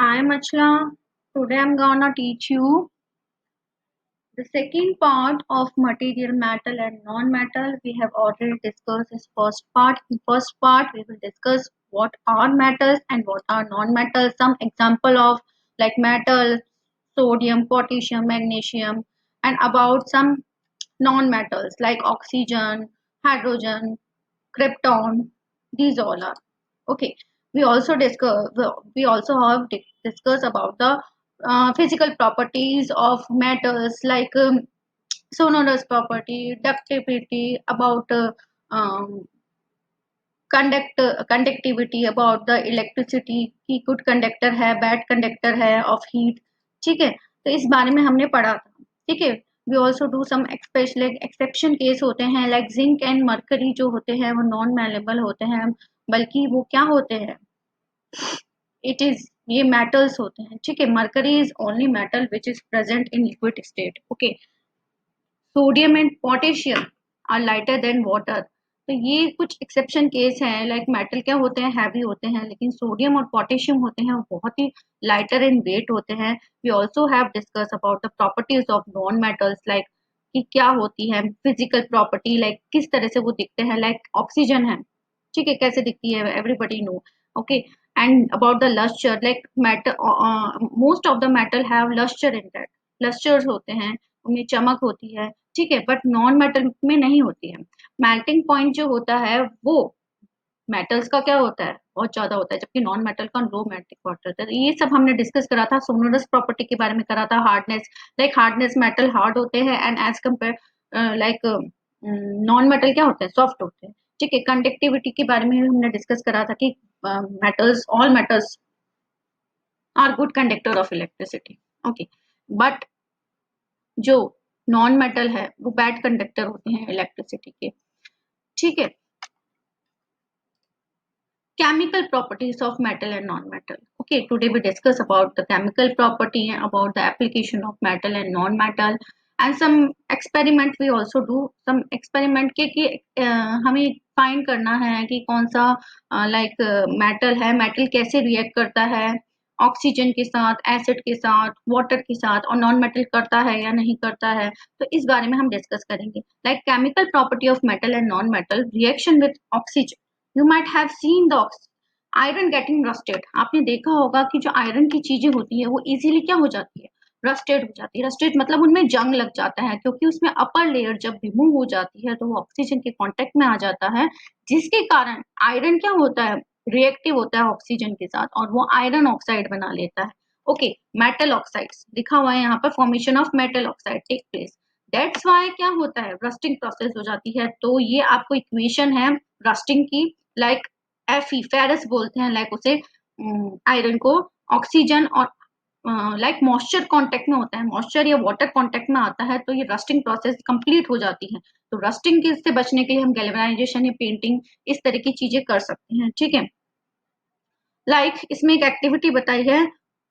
Hi Machla, today I'm gonna teach you the second part of material metal and non-metal. We have already discussed this first part. In first part, we will discuss what are metals and what are non-metals. Some example of like metals, sodium, potassium, magnesium, and about some non-metals like oxygen, hydrogen, krypton. These all are okay. We also have discussed about the physical properties of metals like sonorous property, ductility, about conductivity, about the electricity की good conductor है, bad conductor है of heat. ठीक है, तो इस बारे में हमने पढ़ा था. ठीक है, we also do some special exception case होते हैं लाइक जिंक एंड मरकरी जो होते हैं वो नॉन मैलेबल होते हैं, बल्कि वो क्या होते हैं, इट इज ये मेटल्स होते हैं. ठीक है, mercury is only metal which is present in liquid state. Okay, sodium and potassium are lighter than water. तो ये कुछ एक्सेप्शन केस हैं लाइक मेटल क्या होते हैं, हैवी होते हैं, लेकिन सोडियम और पोटेशियम होते हैं वो बहुत ही लाइटर इन वेट होते हैं. We also have discuss about the properties of non metals like कि क्या होती है फिजिकल प्रॉपर्टी, लाइक किस तरह से वो दिखते हैं, लाइक ऑक्सीजन है. ठीक है, कैसे दिखती है everybody know. Okay, and about the lustre like metal, most of the metal have lustre in that. Lustres होते हैं, उनमें चमक होती है. ठीक है, बट नॉन मेटल में नहीं होती है. मेल्टिंग पॉइंट जो होता है वो मेटल्स का क्या होता है, बहुत ज्यादा होता है, जबकि नॉन मेटल का लो मेल्टिंग पॉइंट होता है. ये सब हमने डिस्कस करा था. सोनोरस प्रॉपर्टी के बारे में करा था. Hardness, like hardness metal hard होते हैं and as compare like non metal क्या होते हैं, सॉफ्ट होते हैं. ठीक है, कंडक्टिविटी के बारे में हमने डिस्कस करा था कि metals, all metals are good conductor of electricity. Okay, but जो नॉन मेटल है वो बैड कंडक्टर होते हैं इलेक्ट्रिसिटी के. ठीक है, chemical properties of metal and non-metal. Okay, today we discuss about the chemical property, about the application of metal and non-metal, and some experiment we also do. Some experiment के कि हमें find करना है कि कौन सा like metal है, metal कैसे react करता है ऑक्सीजन के साथ, एसिड के साथ, वाटर के साथ, और नॉन मेटल करता है या नहीं करता है. तो इस बारे में हम डिस्कस करेंगे. Like chemical property of metal and non metal reaction with oxygen. You might have seen the iron getting rusted. आपने देखा होगा कि जो आयरन की चीजें होती है वो इजीली क्या हो जाती है, रस्टेड हो जाती है. रस्टेड मतलब उनमें जंग लग जाता है, क्योंकि उसमें अपर लेयर जब रिमूव हो जाती है तो वो ऑक्सीजन के कांटेक्ट में आ जाता है, जिसके कारण आयरन क्या होता है, रिएक्टिव होता है ऑक्सीजन के साथ और वो आयरन ऑक्साइड बना लेता है. ओके, मेटल ऑक्साइड्स लिखा हुआ है यहाँ पर, formation of metal oxide take place. That's why क्या होता है, रस्टिंग प्रोसेस हो जाती है. तो ये आपको इक्वेशन है रस्टिंग की, लाइक एफी फेरस बोलते हैं, लाइक उसे आयरन को ऑक्सीजन और लाइक मॉइस्चर कांटेक्ट में होता है, मॉइस्चर या वाटर कांटेक्ट में आता है तो ये रस्टिंग प्रोसेस कंप्लीट हो जाती है. तो रस्टिंग से बचने के लिए हम गैल्वेनाइजेशन या पेंटिंग इस तरह की चीजें कर सकते हैं. ठीक है, लाइक इसमें एक एक्टिविटी बताई है,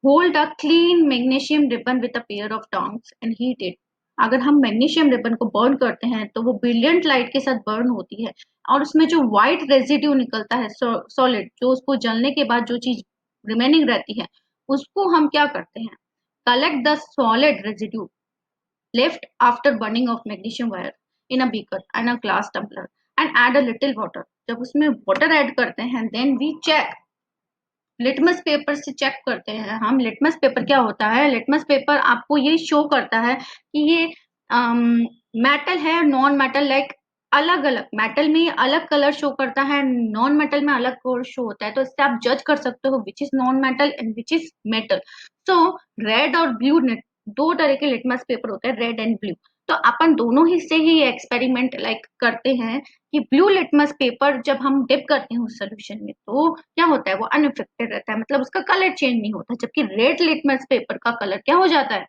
hold a clean magnesium ribbon with a pair of tongues and heat it. अगर हम मैग्नीशियम रिबन को बर्न करते हैं तो वो ब्रिलियंट लाइट के साथ बर्न होती है और उसमें जो व्हाइट रेजिड्यू निकलता है, सॉलिड, जो उसको जलने के बाद जो चीज रिमेनिंग रहती है उसको हम क्या करते हैं, collect the solid residue left after burning of magnesium wire in a beaker and a glass tumbler and add a little water. जब उसमें water ऐड करते हैं then we check, litmus paper से चेक करते हैं हम. लिटमस पेपर क्या होता है, लिटमस पेपर आपको ये शो करता है कि ये मेटल है नॉन मेटल, लाइक अलग अलग मेटल में अलग कलर शो करता है, नॉन मेटल में अलग कलर शो होता है. तो इससे आप जज कर सकते हो which is non metal and which is metal. So red और ब्लू, दो तरह के लिटमस पेपर होते हैं, रेड एंड ब्लू. तो अपन दोनों ही से ही एक्सपेरिमेंट लाइक करते हैं कि ब्लू लिटमस पेपर जब हम डिप करते हैं उस सोल्यूशन में तो क्या होता है, वो अनइफेक्टेड रहता है, मतलब उसका कलर चेंज नहीं होता, जबकि रेड लिटमस पेपर का कलर क्या हो जाता है,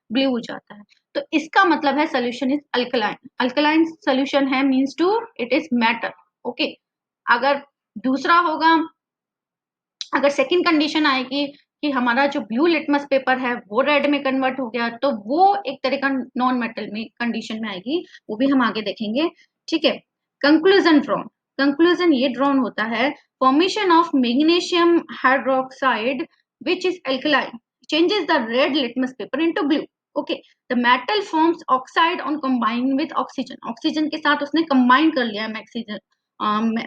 ब्लू हो जाता है. तो इसका मतलब है solution is alkaline. Alkaline solution है means to it is metal. Okay, अगर दूसरा होगा, अगर सेकंड कंडीशन आएगी कि हमारा जो ब्लू लिटमस पेपर है वो रेड में कन्वर्ट हो गया तो वो एक तरह का नॉन मेटल में कंडीशन में आएगी, वो भी हम आगे देखेंगे. ठीक है, कंक्लूजन ड्रॉन. कंक्लूजन ये ड्रॉन होता है, formation of magnesium hydroxide which is alkaline, changes the red litmus paper into blue. Okay, the metal forms oxide on combining with oxygen. Oxygen के साथ उसने combine कर लिया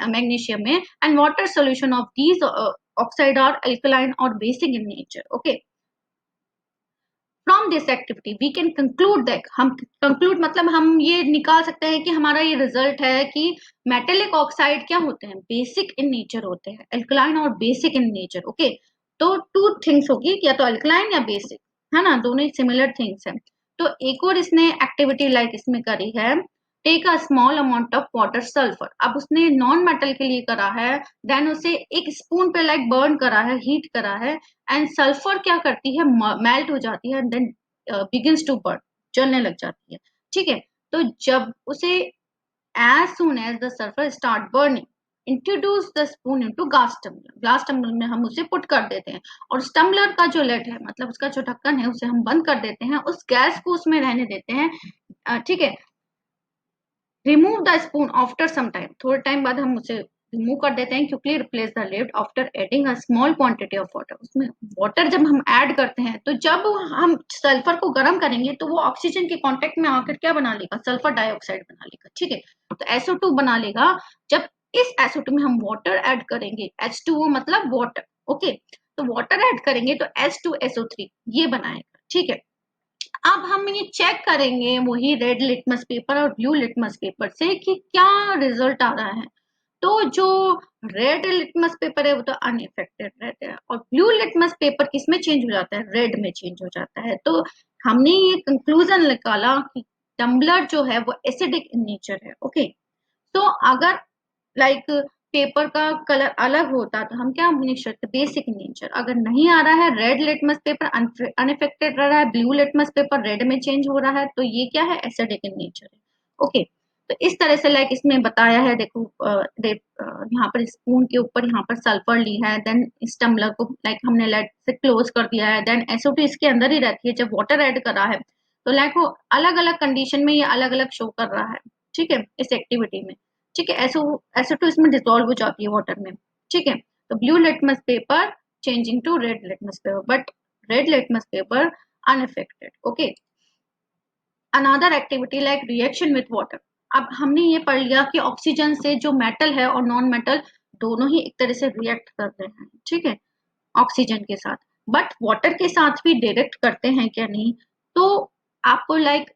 magnesium में, and water solution of these oxide are alkaline or basic in nature. Okay, from this activity we can conclude that, हम conclude मतलब हम ये निकाल सकते हैं कि हमारा ये रिजल्ट है कि मेटेलिक ऑक्साइड क्या होते हैं, बेसिक इन नेचर होते हैं, अल्कलाइन और बेसिक इन नेचर. ओके, तो टू थिंग्स होगी, या तो अल्कलाइन या बेसिक, है ना, दोनों ही सिमिलर थिंग्स हैं. तो एक और इसने एक्टिविटी लाइक इसमें करी है, take a small amount of water sulphur. अब उसने नॉन मेटल के लिए करा है, देन उसे एक स्पून पे लाइक बर्न करा है, हीट करा है, एंड सल्फर क्या करती है, मेल्ट हो जाती है, देन बिगिंस टू बर्न, जलने लग जाती है. ठीक है, तो जब उसे as soon as the sulphur start burning, introduce the spoon into glass tumbler. Glass tumbler में हम उसे पुट कर देते हैं, और उस टम्बलर का जो लेट है, मतलब उसका जो ढक्कन है, उसे हम बंद कर देते हैं, उस गैस को उसमें रहने देते हैं. ठीक है, remove the spoon after some time, थोड़े टाइम बाद हम उसे रिमूव कर देते हैं. Quickly replace the lid after adding a small quantity of water. उसमें वाटर जब हम ऐड करते हैं, तो जब हम सल्फर को गर्म करेंगे तो वो ऑक्सीजन के कांटेक्ट में आकर क्या बना लेगा, सल्फर डाइऑक्साइड बना लेगा. ठीक है, तो SO2 बना लेगा. जब इस SO2 में हम वाटर ऐड करेंगे, H2O मतलब वाटर. ओके, तो वाटर ऐड करेंगे तो H2SO3 ये बनाएगा. ठीक है, अब हम ये चेक करेंगे वही रेड लिटमस पेपर और ब्लू लिटमस पेपर से कि क्या रिजल्ट आ रहा है. तो जो रेड लिटमस पेपर है वो तो अनइफेक्टेड रहता है, और ब्लू लिटमस पेपर किस में चेंज हो जाता है, रेड में चेंज हो जाता है. तो हमने ये कंक्लूजन निकाला कि टम्बलर जो है वो एसिडिक इन नेचर है. ओके, तो अगर लाइक पेपर का कलर अलग होता तो हम क्या लिख सकते, बेसिक नेचर. अगर नहीं आ रहा है, रेड लिटमस पेपर अनइफेक्टेड रह रहा है, ब्लू लिटमस पेपर रेड में चेंज हो रहा है, तो ये क्या है, एसिडिक इन नेचर है. ओके, तो इस तरह से लाइक इसमें बताया है. देखो यहाँ पर स्पून के ऊपर यहाँ पर सल्फर ली है, देन इस टम्बलर को लाइक हमने लेड से क्लोज कर दिया है, देन SO2 इसके अंदर ही रहती है. जब वाटर ऐड करा है तो लाइक वो अलग अलग कंडीशन में ये अलग अलग शो कर रहा है. ठीक है, इस एक्टिविटी में. ठीक है, SO2 इसमें डिसॉल्व हो जाती है वाटर में. ठीक है, तो blue litmus paper changing to red litmus paper, but red litmus paper unaffected. Okay, another activity like reaction with water. अब हमने ये पढ़ लिया कि ऑक्सीजन से जो मेटल है और नॉन मेटल दोनों ही एक तरह से रिएक्ट करते हैं. ठीक है, ऑक्सीजन के साथ, बट वाटर के साथ भी डायरेक्ट करते हैं क्या, नहीं. तो आपको लाइक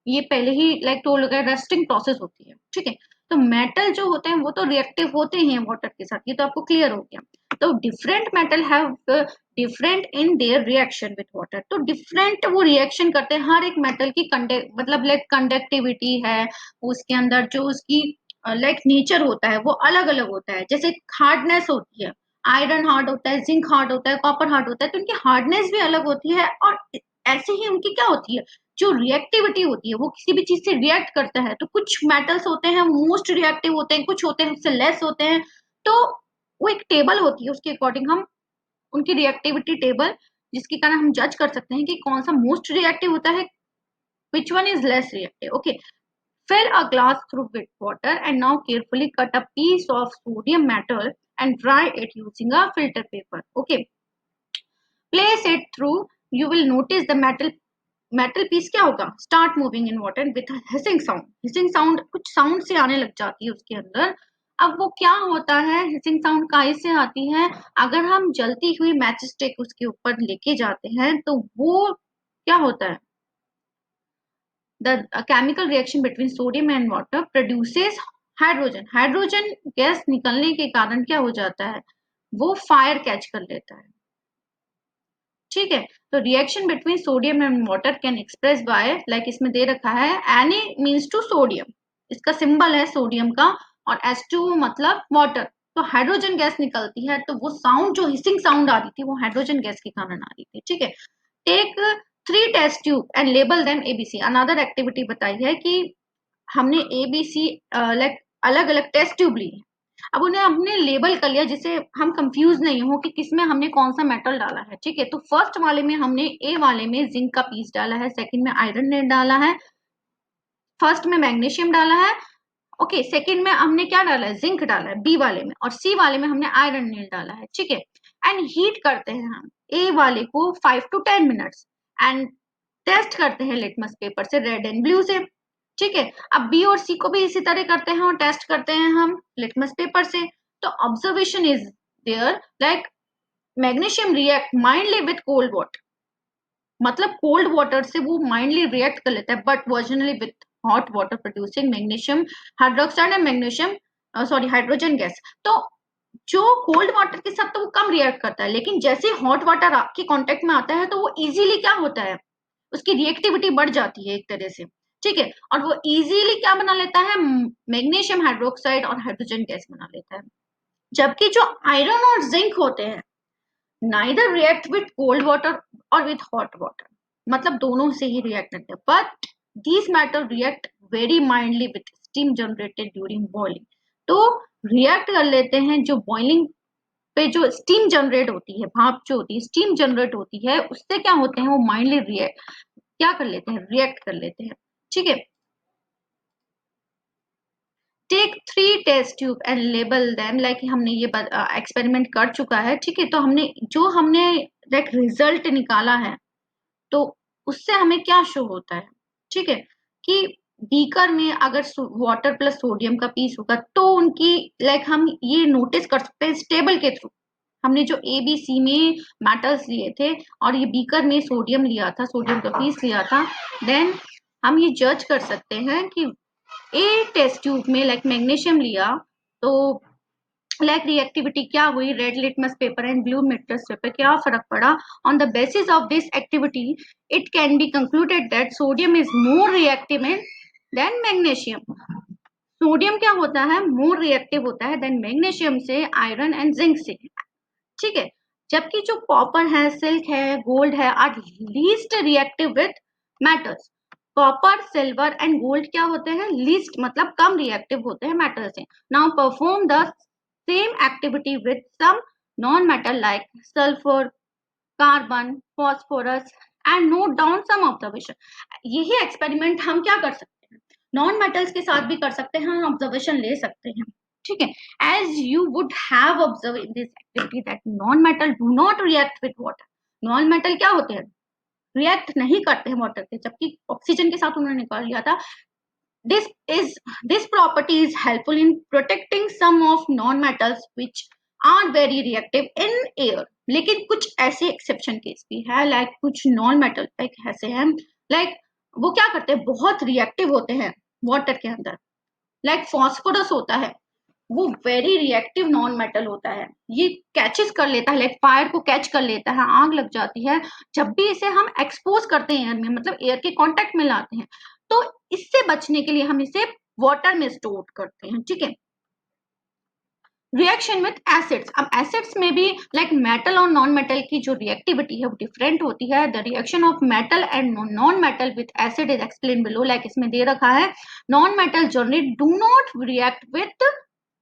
ये पहले ही लाइक टोल गया, रस्टिंग प्रोसेस होती है. ठीक है, तो मेटल जो होते हैं वो तो रिएक्टिव होते हैं वाटर के साथ, ये तो आपको क्लियर हो गया. तो different metal have different in their reaction with water. तो डिफरेंट वो रिएक्शन करते हैं. हर एक मेटल की मतलब लाइक कंडक्टिविटी है, उसके अंदर जो उसकी लाइक नेचर होता है वो अलग अलग होता है. जैसे हार्डनेस होती है, आयरन हार्ड होता है, जिंक हार्ड होता है, कॉपर हार्ड होता है, तो उनकी हार्डनेस भी अलग होती है. और ऐसे ही उनकी क्या होती है, जो रिएक्टिविटी होती है, वो किसी भी चीज से रिएक्ट करता है. तो कुछ मेटल्स होते हैं मोस्ट रिएक्टिव होते हैं, कुछ होते हैं उससे लेस होते हैं. तो वो एक टेबल होती है, उसके अकॉर्डिंग हम उनकी रिएक्टिविटी टेबल, जिसके कारण हम जज कर सकते हैं कि कौन सा मोस्ट रिएक्टिव होता है, which one is less reactive. Okay, fill a glass through with water and now carefully cut a piece of sodium metal and dry it using a filter paper. Okay, place it through, you will notice the metal piece क्या होगा, start moving in water with hissing sound. Hissing sound कुछ sound से आने लग जाती है उसके अंदर. अब वो क्या होता है, हिसिंग साउंड काहे से आती है, अगर हम जलती हुई मैच स्टिक उसके ऊपर लेके जाते हैं तो वो क्या होता है, the chemical reaction between sodium and water produces hydrogen. Hydrogen gas निकलने के कारण क्या हो जाता है, वो फायर कैच कर लेता है. ठीक है, तो reaction between sodium and water can express bye like इसमें दे रखा है एनी मीन्स टू सोडियम, इसका सिंबल है सोडियम का, और H2O मतलब वाटर. तो हाइड्रोजन गैस निकलती है, तो वो साउंड जो हिसिंग साउंड आ रही थी वो हाइड्रोजन गैस के कारण आ रही थी. ठीक है, take 3 test tube and label them ABC. Another activity बताई है कि हमने ABC लाइक अलग अलग टेस्ट ट्यूब ली है. अब उन्हें हमने लेबल कर लिया जिससे हम कंफ्यूज नहीं हो कि किसमें हमने कौन सा मेटल डाला है. ठीक है, तो फर्स्ट वाले में हमने ए वाले में जिंक का पीस डाला है, सेकंड में आयरन ने डाला है, फर्स्ट में मैग्नीशियम डाला है. ओके, सेकंड में हमने क्या डाला है, जिंक डाला है बी वाले में, और सी वाले में हमने आयरन नील डाला है. ठीक है, एंड हीट करते हैं हम ए वाले को 5 to 10 मिनट्स एंड टेस्ट करते हैं लिटमस पेपर से, रेड एंड ब्लू से। ठीक है, अब बी और सी को भी इसी तरह करते हैं और टेस्ट करते हैं हम लिटमस पेपर से। तो observation is there like magnesium react mildly with cold water, मतलब कोल्ड वाटर से वो माइंडली रिएक्ट कर लेता है, but vigorously with hot water producing magnesium hydroxide and magnesium sorry hydrogen gas. तो जो कोल्ड वाटर के साथ तो वो कम रिएक्ट करता है, लेकिन जैसे हॉट वाटर आपके कांटेक्ट में आता है तो वो इजीली क्या होता है, उसकी रिएक्टिविटी बढ़ जाती है एक तरह से। ठीक है, और वो इजीली क्या बना लेता है, मैग्नीशियम हाइड्रोक्साइड और हाइड्रोजन गैस बना लेता है। जबकि जो आयरन और जिंक होते हैं neither react with cold water और विथ हॉट वाटर, मतलब दोनों से ही रिएक्ट करते हैं, but these matter react very माइंडली with steam generated during boiling. तो रिएक्ट कर लेते हैं जो बॉइलिंग पे जो स्टीम जनरेट होती है, भाप जो होती है स्टीम जनरेट होती है, उससे क्या होते हैं वो माइंडली रिएक्ट क्या कर लेते हैं, रिएक्ट कर लेते हैं। ठीक है, take 3 test tube and label them, like हमने ये एक्सपेरिमेंट कर चुका है। ठीक है, तो हमने लाइक रिजल्ट निकाला है, तो उससे हमें क्या शो होता है, ठीक है, कि बीकर में अगर वाटर प्लस सोडियम का पीस होगा तो उनकी लाइक हम ये नोटिस कर सकते हैं इस टेबल के थ्रू। हमने जो ए बी सी में मेटल्स लिए थे और ये बीकर में सोडियम लिया था, सोडियम का पीस लिया था, देन हम ये जज कर सकते हैं कि ए टेस्ट ट्यूब में लाइक मैग्नीशियम लिया तो लाइक रिएक्टिविटी क्या हुई, red litmus paper and blue litmus paper क्या फर्क पड़ा। On the basis of this activity it can be concluded that sodium is more reactive than magnesium. Sodium क्या होता है, मोर रिएक्टिव होता है देन मैग्नीशियम से, आयरन एंड जिंक से। ठीक है, जबकि जो कॉपर है, सिल्क है, गोल्ड है are least reactive with metals. Copper, silver and gold क्या होते हैं, लीस्ट मतलब कम रिएक्टिव होते हैं मेटल से। Now perform the same activity with some non metal like sulphur, carbon, phosphorus and note down some observation. यही experiment हम क्या कर सकते हैं, नॉन मेटल्स के साथ भी कर सकते हैं, ऑब्जर्वेशन ले सकते हैं। ठीक है, as you would have observe in this activity that non metal do not react with water. Non metal क्या होते हैं, रिएक्ट नहीं करते हैं वाटर के, जबकि ऑक्सीजन के साथ उन्होंने निकाल लिया था। this is this property is helpful in protecting some of non-metals which are very reactive in air। लेकिन कुछ ऐसे एक्सेप्शन केस भी है, लाइक कुछ नॉन मेटल लाइक ऐसे हैं, लाइक वो क्या करते हैं, बहुत रिएक्टिव होते हैं वाटर के अंदर। लाइक फॉस्फोरस होता है, वो वेरी रिएक्टिव नॉन मेटल होता है, ये कैचेस कर लेता है, लाइक फायर को कैच कर लेता है, आग लग जाती है जब भी इसे हम एक्सपोज करते हैं एयर में, मतलब एयर के कांटेक्ट में लाते हैं। तो इससे बचने के लिए हम इसे वाटर में स्टोर करते हैं। ठीक है, रिएक्शन विथ एसिड्स, अब एसिड्स में भी लाइक मेटल और नॉन मेटल की जो रिएक्टिविटी है वो डिफरेंट होती है। The reaction of metal and non metal with acid is explain below, like इसमें दे रखा है non metal generally do not react with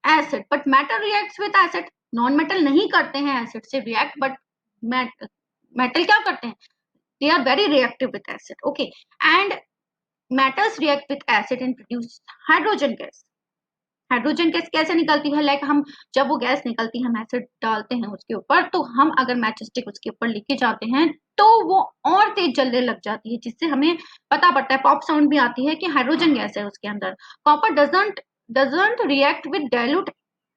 acid but metal reacts with acid. Non metal नहीं करते हैं एसिड से रिएक्ट, बट मेटल क्या करते हैं, they are very reactive with acid. Okay, and metals react with acid and produce hydrogen gas. Hydrogen gas कैसे निकलती है, लाइक हम जब वो गैस निकलती है हम एसिड डालते हैं उसके ऊपर, तो हम अगर मैच स्टिक उसके ऊपर लेके जाते हैं तो वो और तेज जलने लग जाती है, जिससे हमें पता पड़ता है, पॉप साउंड भी आती है कि हाइड्रोजन गैस है उसके अंदर। Copper doesn't react with dilute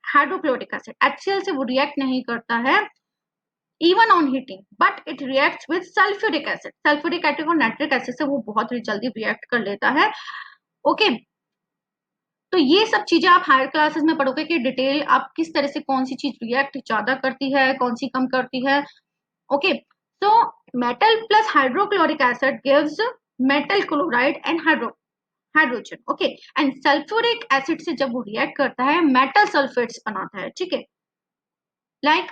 hydrochloric acid, HCl से वो रिएक्ट नहीं करता है even on heating, but it reacts with sulphuric acid. Sulphuric acid और नाइट्रिक एसिड से वो बहुत ही जल्दी रिएक्ट कर लेता है। ओके, तो ये सब चीजें आप हायर क्लासेस में पढ़ोगे कि डिटेल आप किस तरह से कौन सी चीज रिएक्ट ज्यादा करती है, कौन सी कम करती है। ओके, तो metal plus hydrochloric acid gives metal chloride and hydrogen. Okay, and sulphuric acid से जब वो रिएक्ट करता है मेटल सल्फेट्स बनाता है। ठीक है, लाइक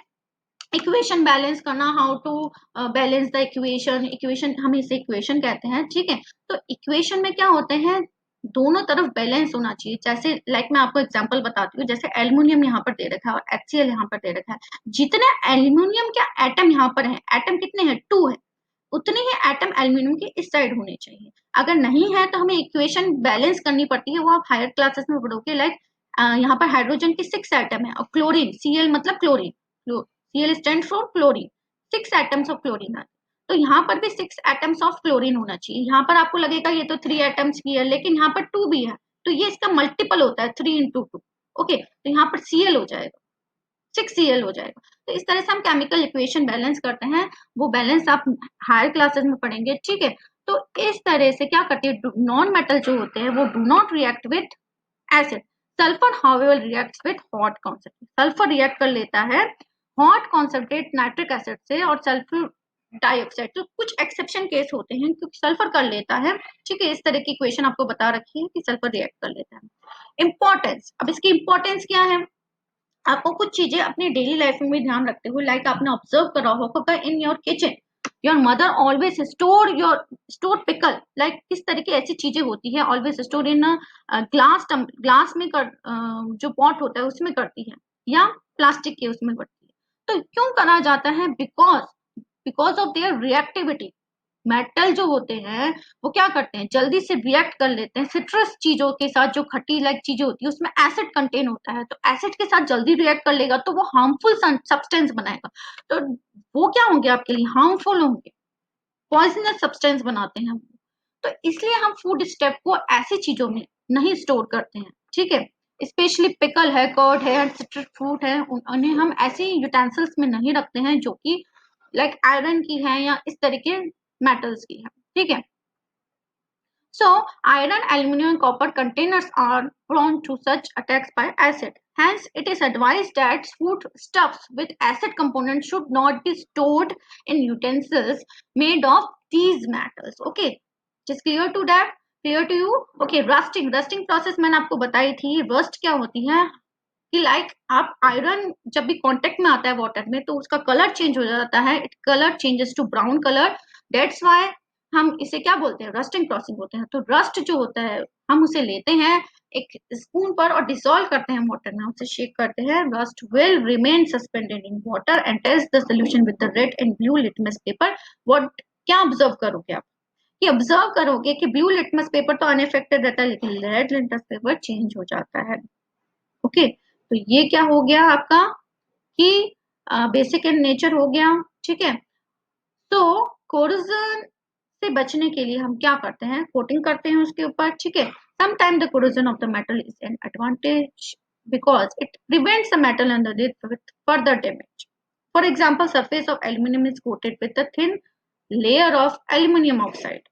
इक्वेशन बैलेंस करना, how to balance the equation हम इसे इक्वेशन कहते हैं। ठीक है, तो इक्वेशन में क्या होते हैं, दोनों तरफ बैलेंस होना चाहिए। जैसे लाइक मैं आपको एग्जांपल बताती हूँ, जैसे एल्युमिनियम यहाँ पर दे रखा है और HCl यहाँ पर दे रखा है, जितने एल्युमिनियम के एटम यहाँ पर है, एटम कितने हैं, 2 है, उतने ही एटम एल्युमिनियम के इस साइड होने चाहिए। अगर नहीं है तो हमें इक्वेशन बैलेंस करनी पड़ती है, वो आप हायर क्लासेस में पढ़ोगे। लाइक यहाँ पर हाइड्रोजन के 6 एटम है और क्लोरीन, Cl मतलब chlorine, Cl stands for chlorine, 6 atoms of chlorine आते हैं। तो यहाँ पर भी 6 atoms of chlorine होना चाहिए। यहाँ पर आपको लगेगा ये तो 3 atoms की है, लेकिन यहाँ पर 2 भी है, तो ये इसका मल्टीपल होता है 3 into 2। ओके, तो यहाँ पर Cl हो जाएगा, 6Cl हो जाएगा। तो इस तरह से हम केमिकल इक्वेशन बैलेंस करते हैं, वो बैलेंस आप हायर क्लासेस में पढ़ेंगे, ठीक है। तो इस तरह से क्या करती है, नॉन मेटल जो होते हैं वो do not react with acid. Sulphur however reacts with hot concentrate. Sulphur react कर लेता है हॉट कॉन्सेंट्रेट नाइट्रिक एसिड से और सल्फर डाइऑक्साइड। तो कुछ एक्सेप्शन केस होते हैं क्योंकि सल्फर कर लेता है, ठीक है। इस तरह की इक्वेशन आपको बता रखी है कि सल्फर रिएक्ट कर लेता है। इंपॉर्टेंस, अब इसकी इंपॉर्टेंस क्या है, आपको कुछ चीजें अपनी डेली लाइफ में भी ध्यान रखते हुए, लाइक आपने ऑब्जर्व करा होगा in your kitchen your mother always store pickle, like किस तरह की ऐसी चीजें होती है, ऑलवेज स्टोर इन ग्लास में जो पॉट होता है उसमें करती है या प्लास्टिक के उसमें करती है। तो क्यों करा जाता है, because of their reactivity. Metal जो होते हैं वो क्या करते हैं, जल्दी से रिएक्ट कर लेते हैं सिट्रस चीजों के साथ, जो खट्टी लाइक चीजें होती है उसमें एसिड कंटेन होता है, तो एसिड के साथ जल्दी रिएक्ट कर लेगा तो वो हार्मफुल सब्सटेंस बनाएगा। तो वो क्या होंगे आपके लिए, हार्मफुल होंगे, पॉइजनस सब्सटेंस बनाते हैं। तो इसलिए हम फूड स्टेप को ऐसी चीजों में नहीं स्टोर करते हैं, ठीक है। स्पेशली पिकल है, कर्ड है, सिट्रस फ्रूट है, उन्हें हम ऐसी यूटेंसिल्स में नहीं रखते हैं जो कि लाइक आयरन की है या इस तरह के मेटल्स की है, ठीक है। So, iron, aluminum, and copper containers are prone to such attacks by acid. Hence, it is advised that food stuffs with acid components should not be stored in utensils made of these metals. Okay, just clear to that? Clear to you? Okay, rusting. Rusting process मैंने आपको बताई थी। Rust क्या होती है कि like आप iron जब भी कांटेक्ट में आता है वाटर में तो उसका कलर चेंज हो जाता है, it colour changes to brown colour, that's why हम इसे क्या बोलते हैं, रस्टिंग प्रोसेस बोलते हैं। तो रस्ट जो होता है हम उसे लेते हैं एक स्पून पर और डिसॉल्व करते हैं वाटर में, उसे शेक करते हैं, rust will remain suspended in water and test the solution with the red and blue litmus paper. What क्या ऑब्जर्व करोगे आप, कि ऑब्जर्व करोगे कि ब्लू लिटमस पेपर तो अनइफेक्टेड रहता है लेकिन रेड लिटमस पेपर चेंज हो जाता है। ओके, तो ये क्या हो गया आपका कि बेसिक इन नेचर हो गया, ठीक है। तो कोरोजन से बचने के लिए हम क्या करते हैं, कोटिंग करते हैं उसके ऊपर, ठीक है। Sometime the corrosion of the metal is an advantage because it prevents the metal underneath with further damage. For example, surface of aluminum is coated with a thin layer of aluminum oxide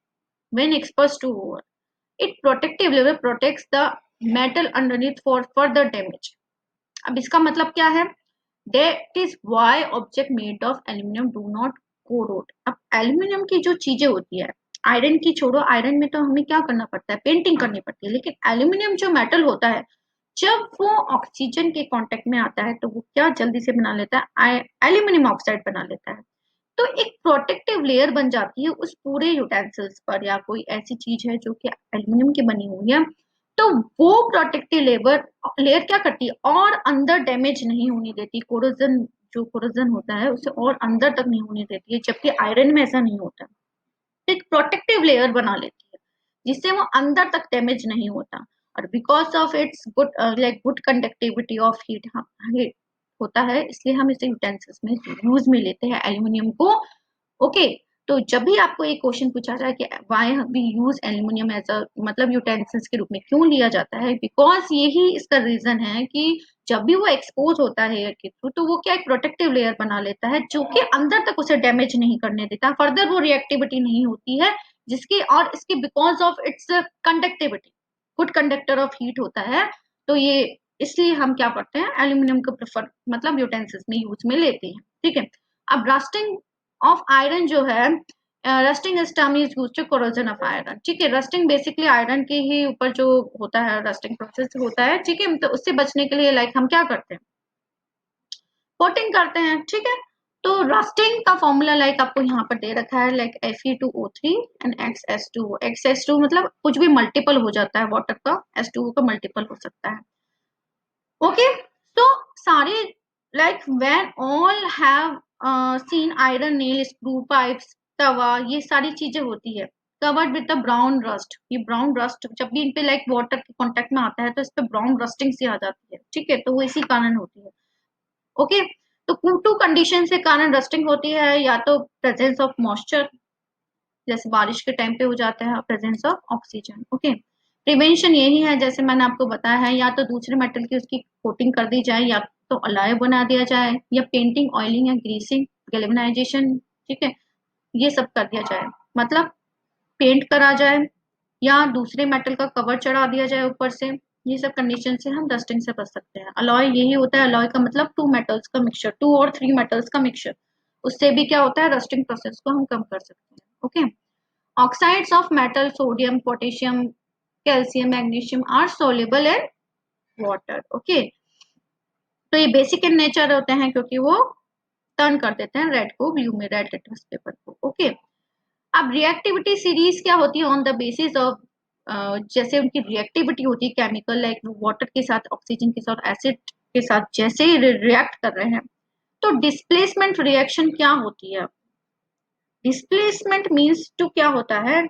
when exposed to water. It protective layer protects the metal underneath for further damage. अब इसका मतलब क्या है, that is why object made of aluminum do not corrode। अब aluminium की जो चीजें होती है, आयरन की छोड़ो, आयरन में तो हमें क्या करना पड़ता है, पेंटिंग करनी पड़ती है, लेकिन एल्यूमिनियम जो मेटल होता है जब वो ऑक्सीजन के कांटेक्ट में आता है तो वो क्या जल्दी से बना लेता है, एल्यूमिनियम ऑक्साइड बना लेता है। तो एक प्रोटेक्टिव लेयर बन जाती है उस पूरे यूटेंसिल्स पर, या कोई ऐसी चीज है जो कि एल्यूमिनियम की बनी हुई है, तो वो प्रोटेक्टिव लेयर क्या करती है, और अंदर डैमेज नहीं होने देती, कोरोजन जो कोरोजन होता है उसे और अंदर तक नहीं होने देती है, जबकि आयरन में ऐसा नहीं होता। तो एक प्रोटेक्टिव लेयर बना लेती है जिससे वो अंदर तक डैमेज नहीं होता, और because of its good like good conductivity of heat होता है, इसलिए हम इसे यूटेंसिल्स में यूज में लेते हैं एल्यूमिनियम को। ओके, तो जब भी आपको एक क्वेश्चन पूछा जाए कि why we use aluminium as a मतलब यूटेंसिल्स के रूप में क्यों लिया जाता है, बिकॉज यही इसका रीजन है कि जब भी वो एक्सपोज होता है एयर के थ्रू तो वो क्या एक प्रोटेक्टिव लेयर बना लेता है जो कि अंदर तक उसे डैमेज नहीं करने देता, फर्दर वो रिएक्टिविटी नहीं होती है जिसकी, और इसकी because of its conductivity, good conductor of heat होता है। तो ये इसलिए हम क्या करते हैं, एल्यूमिनियम को प्रेफर मतलब यूटेंसिल्स में यूज में लेते हैं, ठीक है। अब रस्टिंग ऑफ आयरन जो है, rusting is term is used to corrosion of iron, ठीक है। रस्टिंग बेसिकली आयरन के ही ऊपर जो होता है रस्टिंग प्रोसेस होता है, ठीक है। तो उससे बचने के लिए लाइक हम क्या करते हैं, कोटिंग करते हैं, ठीक है। तो रस्टिंग का फॉर्मूला लाइक आपको यहाँ पर दे रखा है, like Fe2O3 and XS2। XS2 मतलब कुछ भी मल्टीपल हो जाता है वाटर का, S2O का मल्टीपल हो सकता है। ओके, तो सारे like when all have seen iron nail, screw pipes, तवा, ये सारी चीजें होती है covered with the brown rust. ये ब्राउन रस्ट जब भी इन पे लाइक वाटर के कांटेक्ट में आता है तो इस पे ब्राउन रस्टिंग सी आ जाती है, ठीक है। तो वो इसी कारण होती है। ओके, तो टू कंडीशन के कारण रस्टिंग होती है, या तो प्रेजेंस ऑफ मॉइस्चर, जैसे बारिश के टाइम पे हो जाता है, presence of oxygen. Okay, prevention यही है जैसे मैंने आपको बताया है, या तो दूसरे मेटल की उसकी कोटिंग कर दी जाए, या तो अलॉय बना दिया जाए, या पेंटिंग, ऑयलिंग या ग्रीसिंग, गैल्वेनाइजेशन, ठीक है, ये सब कर दिया जाए, मतलब पेंट करा जाए या दूसरे मेटल का कवर चढ़ा दिया जाए ऊपर से। ये सब कंडीशन से हम डस्टिंग से बच सकते हैं। अलॉय यही होता है, अलॉय का मतलब टू मेटल्स का मिक्सचर, टू और थ्री मेटल्स का मिक्सचर, उससे भी क्या होता है, रस्टिंग प्रोसेस को हम कम कर सकते हैं। Okay, oxides of metal, sodium, potassium, calcium, magnesium are soluble in water. Okay, तो ये बेसिक इन नेचर होते हैं क्योंकि वो टर्न कर देते हैं रेड को ब्लू में, रेड लिटमस पेपर को। ओके, अब रिएक्टिविटी सीरीज क्या होती है, ऑन द बेसिस ऑफ जैसे उनकी रिएक्टिविटी होती है केमिकल, लाइक वाटर के साथ, ऑक्सीजन के साथ, एसिड के साथ जैसे ही रिएक्ट कर रहे हैं, तो डिस्प्लेसमेंट रिएक्शन क्या होती है। डिस्प्लेसमेंट मीन्स टू क्या होता है,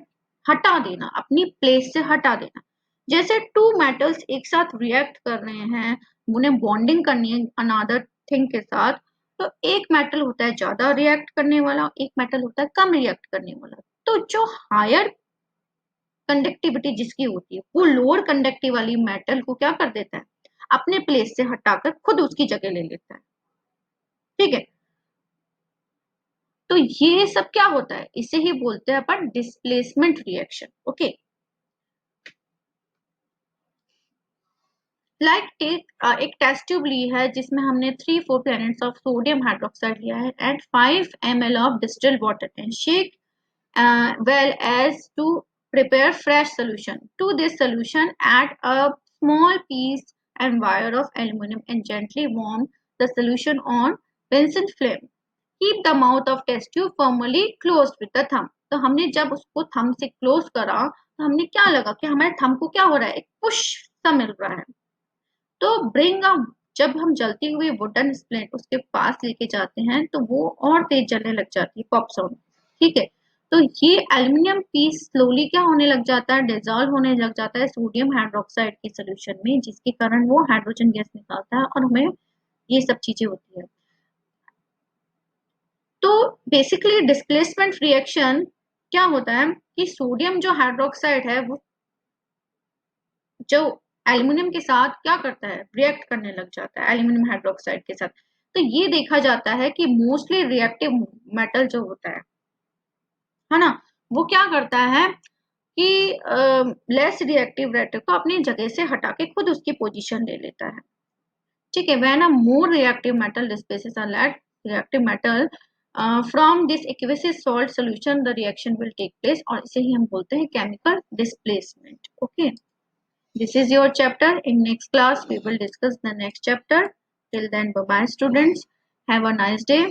हटा देना, अपनी प्लेस से हटा देना। जैसे टू मेटल्स एक साथ रिएक्ट कर रहे हैं, उन्हें बॉन्डिंग करनी है अनदर थिंग के साथ, तो एक मेटल होता है ज्यादा रिएक्ट करने वाला, एक मेटल होता है कम रिएक्ट करने वाला। तो जो हायर कंडक्टिविटी जिसकी होती है, वो लोअर कंडक्टिव वाली मेटल को क्या कर देता है, अपने प्लेस से हटाकर खुद उसकी जगह ले लेता है। ठीक है, तो ये सब क्या होता है, इसे ही बोलते हैं अपन डिस्प्लेसमेंट रिएक्शन। ओके, लाइक एक टेस्ट ट्यूब ली है जिसमें हमने 3-4 प्लैनेट्स ऑफ सोडियम हाइड्रोक्साइड लिया है and 5 ml of distilled water and shake well as to prepare fresh solution. To this solution, add a small piece and wire of aluminum and gently warm the solution on Bunsen flame. Keep the mouth of test tube firmly closed with the thumb. तो हमने जब उसको thumb से close करा तो हमने क्या लगा कि हमारे थंब को क्या हो रहा है, एक पुश सा मिल रहा है। तो ब्रिंग अ, जब हम जलती हुई वुडन स्प्लिट उसके पास लेके जाते हैं तो वो और तेज जलने लग जाती है, पॉप साउंड। ठीक है, तो ये एल्यूमिनियम पीस स्लोली क्या होने लग जाता है, डिजॉल्व होने लग जाता है सोडियम हाइड्रोक्साइड के सोल्यूशन में, जिसके कारण वो हाइड्रोजन गैस निकालता है और हमें ये सब चीजें होती है। तो बेसिकली डिस्प्लेसमेंट रिएक्शन क्या होता है कि सोडियम जो हाइड्रोक्साइड है वो जो एल्यूमिनियम के साथ क्या करता है, रिएक्ट करने लग जाता है एल्यूमिनियम हाइड्रोक्साइड के साथ। तो ये देखा जाता है कि मोस्टली रिएक्टिव मेटल जो होता है ना, वो क्या करता है कि लेस रिएक्टिव मेटल को अपनी जगह से हटा के खुद उसकी पोजीशन ले लेता है। ठीक है, when a more reactive metal displaces a less reactive metal from this aqueous salt solution, the reaction will take place, और इसे ही हम बोलते हैं chemical displacement. Okay, this is your chapter. In next class we will discuss the next chapter. Till then, bye bye students, have a nice day.